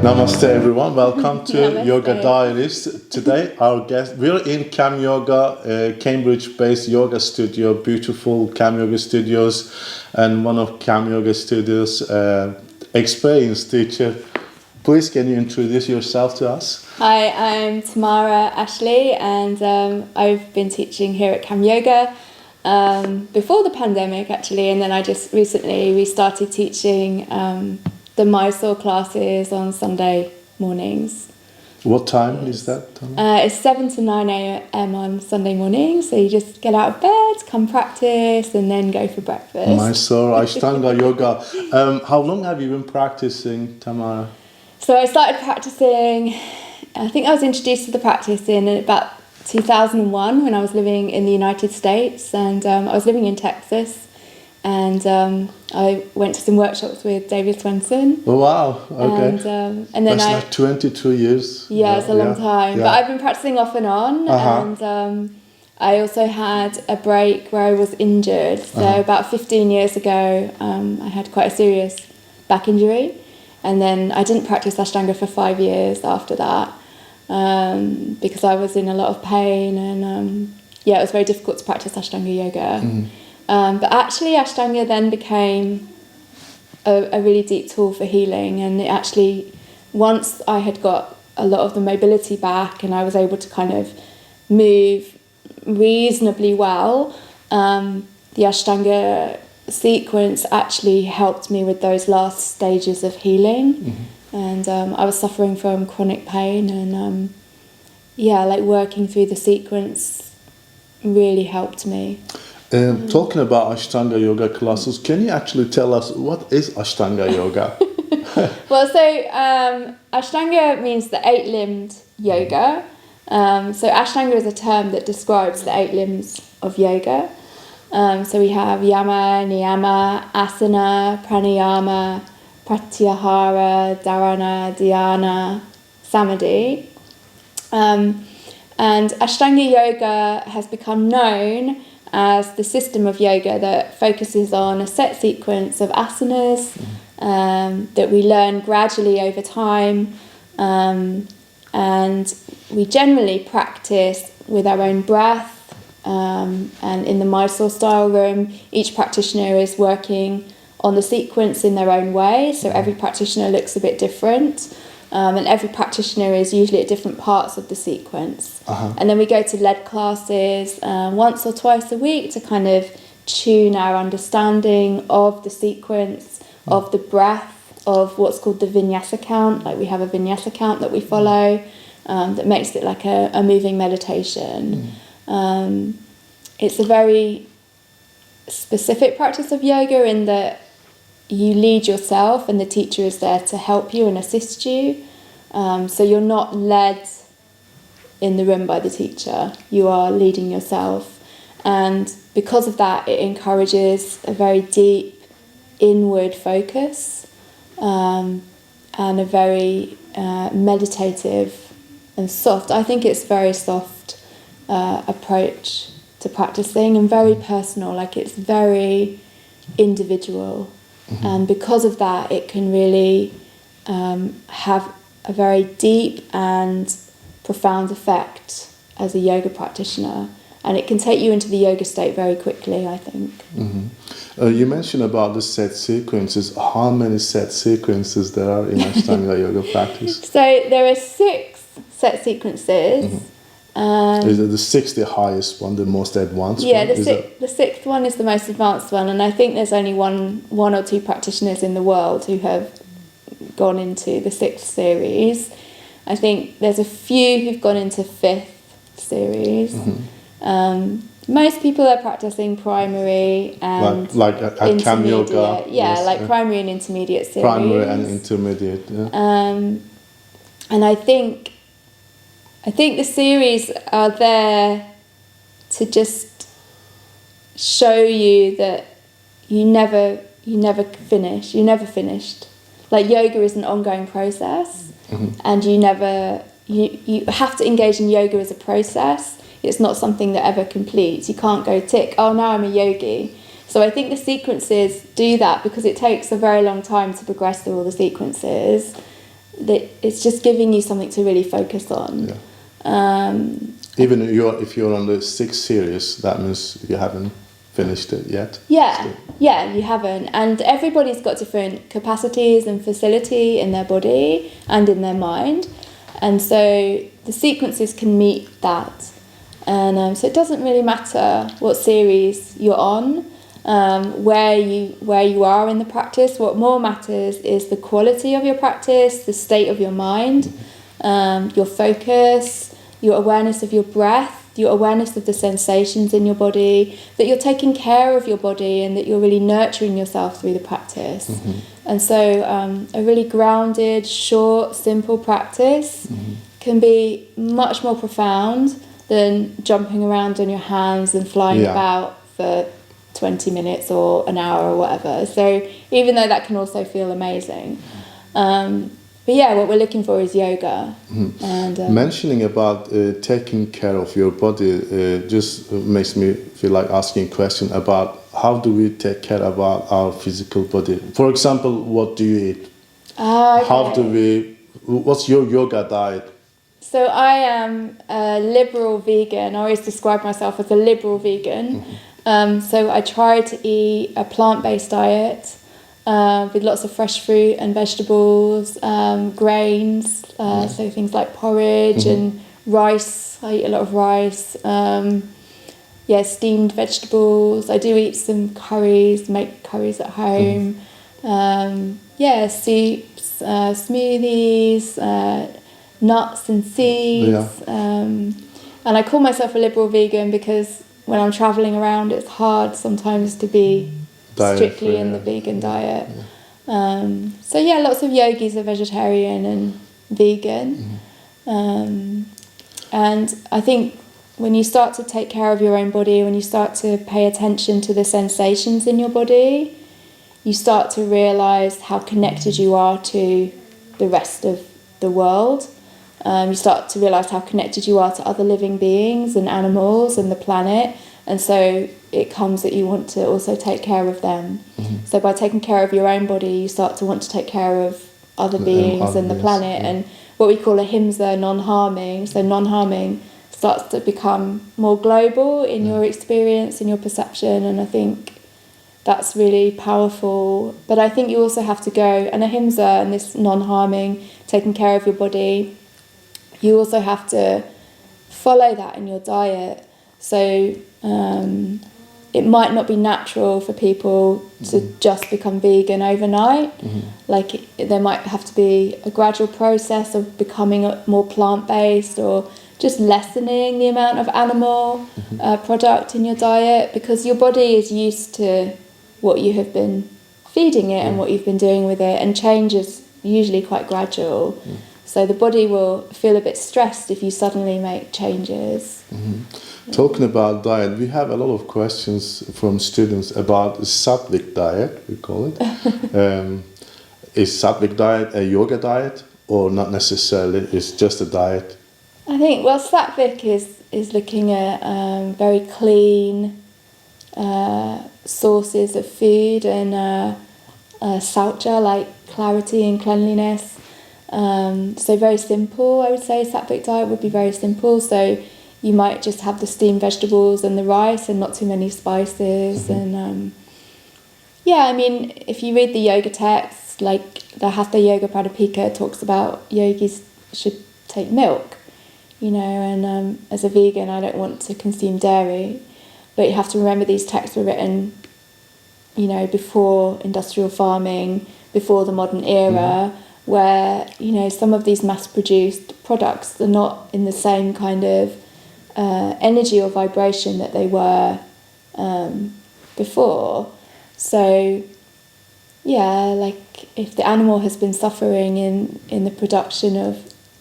Namaste everyone, welcome to Namaste. Yoga Diaries. Today our guest, we're in Cam Yoga, Cambridge-based yoga studio, beautiful Cam Yoga studios, and one of Cam Yoga studios experienced teacher. Please can you introduce yourself to us? Hi, I'm Tamara Ashley, and I've been teaching here at Cam Yoga before the pandemic actually, and then I just recently restarted teaching the Mysore classes on Sunday mornings. What time is that? It's 7 to 9 a.m. on Sunday mornings, so you just get out of bed, come practice, and then go for breakfast. Mysore, Ashtanga yoga. How long have you been practicing, Tamara? So I started practicing, I think I was introduced to the practice in about 2001 when I was living in the United States, and I was living in Texas, and I went to some workshops with David Swenson. Oh wow, okay. And then that's like 22 years. Yeah, it's a long time. Yeah. But I've been practicing off and on, and I also had a break where I was injured. So about 15 years ago, I had quite a serious back injury. And then I didn't practice Ashtanga for 5 years after that because I was in a lot of pain, and it was very difficult to practice Ashtanga yoga. But actually Ashtanga then became a really deep tool for healing, and it actually, once I had got a lot of the mobility back and I was able to kind of move reasonably well, the Ashtanga sequence actually helped me with those last stages of healing. And I was suffering from chronic pain, and like working through the sequence really helped me. Talking about Ashtanga yoga classes, can you actually tell us what is Ashtanga yoga? Well, so Ashtanga means the 8-limbed yoga. So Ashtanga is a term that describes the 8 limbs of yoga. So we have yama, niyama, asana, pranayama, pratyahara, dharana, dhyana, samadhi. And Ashtanga yoga has become known as the system of yoga that focuses on a set sequence of asanas that we learn gradually over time, and we generally practice with our own breath, and in the Mysore style room each practitioner is working on the sequence in their own way, so every practitioner looks a bit different. And every practitioner is usually at different parts of the sequence. And then we go to lead classes once or twice a week to kind of tune our understanding of the sequence, of the breath, of what's called the vinyasa count. Like we have a vinyasa count that we follow that makes it like a moving meditation. It's a very specific practice of yoga in that you lead yourself and the teacher is there to help you and assist you. So you're not led in the room by the teacher, you are leading yourself. And because of that, it encourages a very deep inward focus and a very meditative and soft, I think it's very soft approach to practicing, and very personal, like it's very individual. And because of that, it can really have a very deep and profound effect as a yoga practitioner. And it can take you into the yoga state very quickly, I think. You mentioned about the set sequences. How many set sequences there are in Ashtanga yoga practice? So there are 6 set sequences. Is it the 6th the highest one, the most advanced one? Yeah, the 6th one is the most advanced one, and I think there's only one or two practitioners in the world who have gone into the 6th series. I think there's a few who've gone into 5th series. Most people are practicing primary and like at Cam Yoga. Primary and intermediate series. Primary and intermediate. Yeah. And I think the series are there to just show you that you never finished. Like yoga is an ongoing process, and you have to engage in yoga as a process. it's not something that ever completes. You can't go tick, oh, now I'm a yogi. So I think the sequences do that because it takes a very long time to progress through all the sequences. That it's just giving you something to really focus on. Yeah. Even if you're on the 6th series, that means you haven't finished it yet. Yeah, you haven't. And everybody's got different capacities and facility in their body and in their mind. And so the sequences can meet that. And so it doesn't really matter what series you're on, where you are in the practice. What more matters is the quality of your practice, the state of your mind, your focus, your awareness of your breath, your awareness of the sensations in your body, that you're taking care of your body and that you're really nurturing yourself through the practice. And so a really grounded, short, simple practice can be much more profound than jumping around on your hands and flying about for 20 minutes or an hour or whatever. So even though that can also feel amazing. But yeah, what we're looking for is yoga. And mentioning about taking care of your body just makes me feel like asking a question about how do we take care about our physical body. For example, what do you eat? Okay. What's your yoga diet? So I am a liberal vegan. I always describe myself as a liberal vegan. So I try to eat a plant-based diet with lots of fresh fruit and vegetables, grains, so things like porridge and rice. I eat a lot of rice. Steamed vegetables. I do eat some curries, make curries at home. Soups, smoothies, nuts and seeds. And I call myself a liberal vegan because when I'm travelling around, it's hard sometimes to be strictly in the vegan diet. Lots of yogis are vegetarian and vegan. And I think when you start to take care of your own body, when you start to pay attention to the sensations in your body, you start to realise how connected you are to the rest of the world. You start to realise how connected you are to other living beings and animals and the planet. And so it comes that you want to also take care of them. So by taking care of your own body, you start to want to take care of other beings and the planet. And what we call ahimsa, non-harming. So non-harming starts to become more global in your experience, in your perception. And I think that's really powerful. But I think you also have to go, and ahimsa and this non-harming, taking care of your body, you also have to follow that in your diet. So it might not be natural for people to just become vegan overnight. Like there might have to be a gradual process of becoming more plant-based or just lessening the amount of animal product in your diet, because your body is used to what you have been feeding it and what you've been doing with it, and change is usually quite gradual. So the body will feel a bit stressed if you suddenly make changes. Talking about diet, we have a lot of questions from students about Satvic diet, we call it. Is Satvic diet a yoga diet or not necessarily? It's just a diet? I think, Satvic is looking at very clean sources of food and saucha, like clarity and cleanliness. So very simple, I would say. Satvic diet would be very simple. So you might just have the steamed vegetables and the rice and not too many spices. And if you read the yoga texts, like the Hatha Yoga Pradipika talks about yogis should take milk, and as a vegan I don't want to consume dairy. But you have to remember these texts were written, before industrial farming, before the modern era, where, some of these mass-produced products are not in the same kind of energy or vibration that they were before. So, like if the animal has been suffering in the production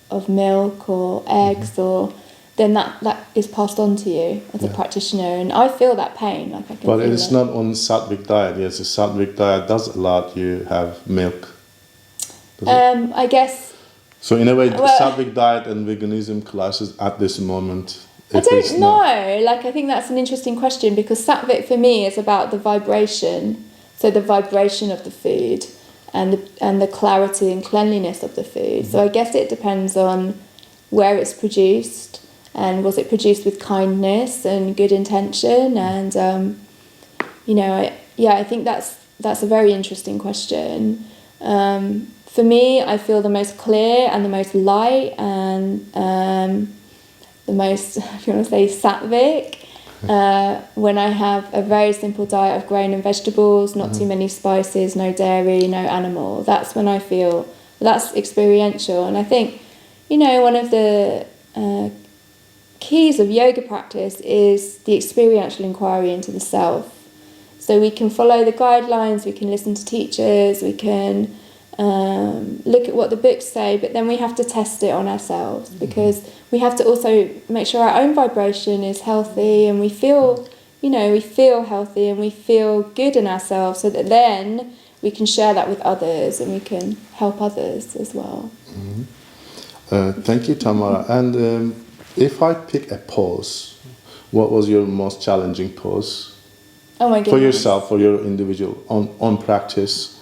of milk or eggs, or then that is passed on to you as a practitioner, and I feel that pain. Like I can. But it's not on Satvic diet. Yes, the Satvic diet does allow you to have milk. I guess. So in a way, the Satvic diet and veganism classes at this moment I don't know. Like, I think that's an interesting question, because Satvic for me is about the vibration. So the vibration of the food and the clarity and cleanliness of the food. So I guess it depends on where it's produced, and was it produced with kindness and good intention, and I think that's a very interesting question. For me, I feel the most clear and the most light and the most, if you want to say, Satvic, when I have a very simple diet of grain and vegetables, not too many spices, no dairy, no animal. That's when I feel, that's experiential. And I think, one of the keys of yoga practice is the experiential inquiry into the self. So we can follow the guidelines, we can listen to teachers, we can look at what the books say, but then we have to test it on ourselves, because we have to also make sure our own vibration is healthy, and we feel healthy and we feel good in ourselves, so that then we can share that with others and we can help others as well. Thank you, Tamara. And if I pick a pose, what was your most challenging pose? Oh my goodness. For yourself, for your individual, on practice?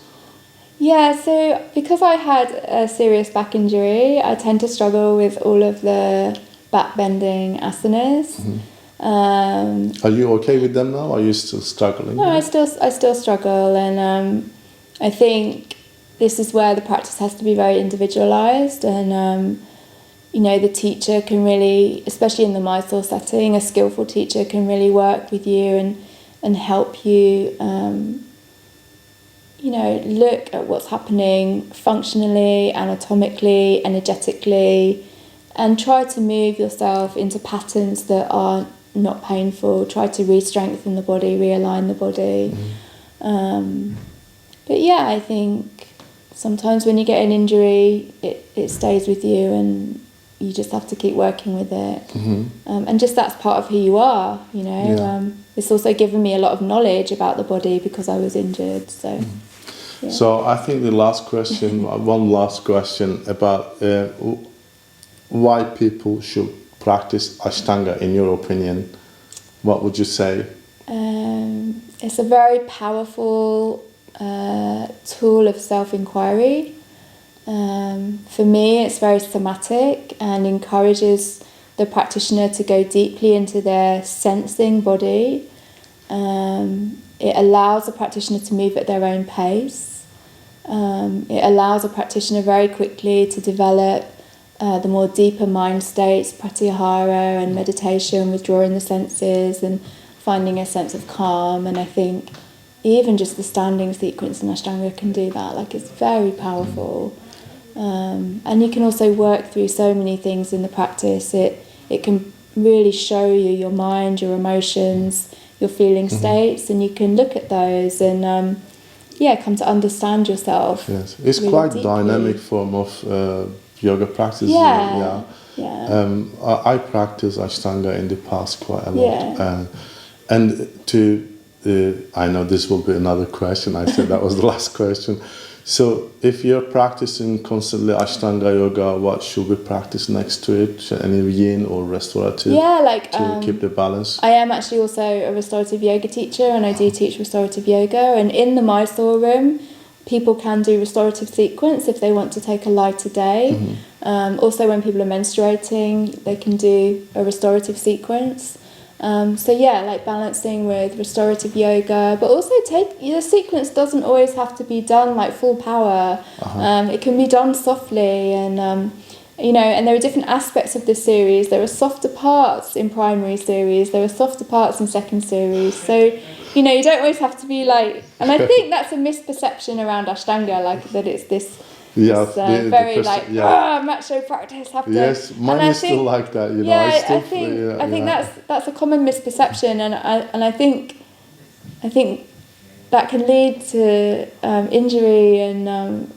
Yeah, so because I had a serious back injury, I tend to struggle with all of the back bending asanas. Are you okay with them now? Are you still struggling? No, I still struggle, and I think this is where the practice has to be very individualized, and the teacher can really, especially in the Mysore setting, a skillful teacher can really work with you and help you look at what's happening functionally, anatomically, energetically, and try to move yourself into patterns that are not painful. Try to re-strengthen the body, realign the body. But yeah, I think sometimes when you get an injury, it stays with you, and you just have to keep working with it. And just that's part of who you are, Yeah. It's also given me a lot of knowledge about the body because I was injured. So, yeah. So I think the last question, one last question about why people should practice Ashtanga, in your opinion. What would you say? It's a very powerful tool of self-inquiry. For me, it's very somatic and encourages the practitioner to go deeply into their sensing body. It allows the practitioner to move at their own pace. It allows a practitioner very quickly to develop the more deeper mind states, pratyahara and meditation, withdrawing the senses and finding a sense of calm. And I think even just the standing sequence in Ashtanga can do that. Like, it's very powerful. And you can also work through so many things in the practice. It can really show you your mind, your emotions, your feeling states, and you can look at those and come to understand yourself. Yes, it's really quite deeply. dynamic form of yoga practice. Yeah. I practiced Ashtanga in the past quite a lot. Yeah. And I know this will be another question. I said that was the last question. So if you're practicing constantly Ashtanga yoga, what should we practice next to it? Any yin or restorative? Yeah, to keep the balance? I am actually also a restorative yoga teacher, and I do teach restorative yoga. And in the Mysore room, people can do restorative sequence if they want to take a lighter day. Also, when people are menstruating, they can do a restorative sequence. Like balancing with restorative yoga, but also the sequence doesn't always have to be done like full power. It can be done softly, and and there are different aspects of this series. There are softer parts in primary series, there are softer parts in second series. So, you don't always have to be like, and I think that's a misperception around Ashtanga, like that it's this macho practice happening. Yes, mine is still like that, I think that's a common misperception, and I think that can lead to injury and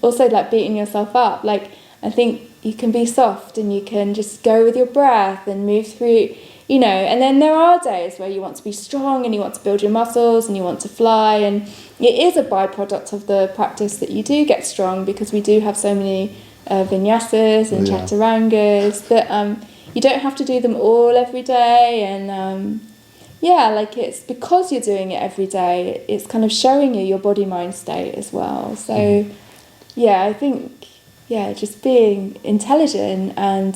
also like beating yourself up. Like, I think you can be soft and you can just go with your breath and move through, and then there are days where you want to be strong and you want to build your muscles and you want to fly, and it is a byproduct of the practice that you do get strong, because we do have so many vinyasas and chaturangas that you don't have to do them all every day, and yeah, like it's because you're doing it every day, it's kind of showing you your body mind state as well. So yeah, I think just being intelligent and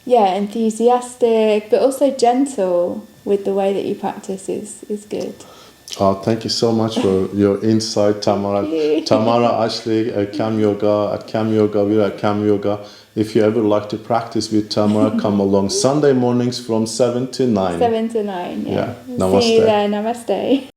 yeah, enthusiastic, but also gentle with the way that you practice is good. Oh, thank you so much for your insight, Tamara. Tamara, Ashley, Cam Yoga. At Cam Yoga, we're at Cam Yoga. If you ever like to practice with Tamara, come along Sunday mornings from 7 to 9. 7 to 9, yeah. Namaste. See you there. Namaste.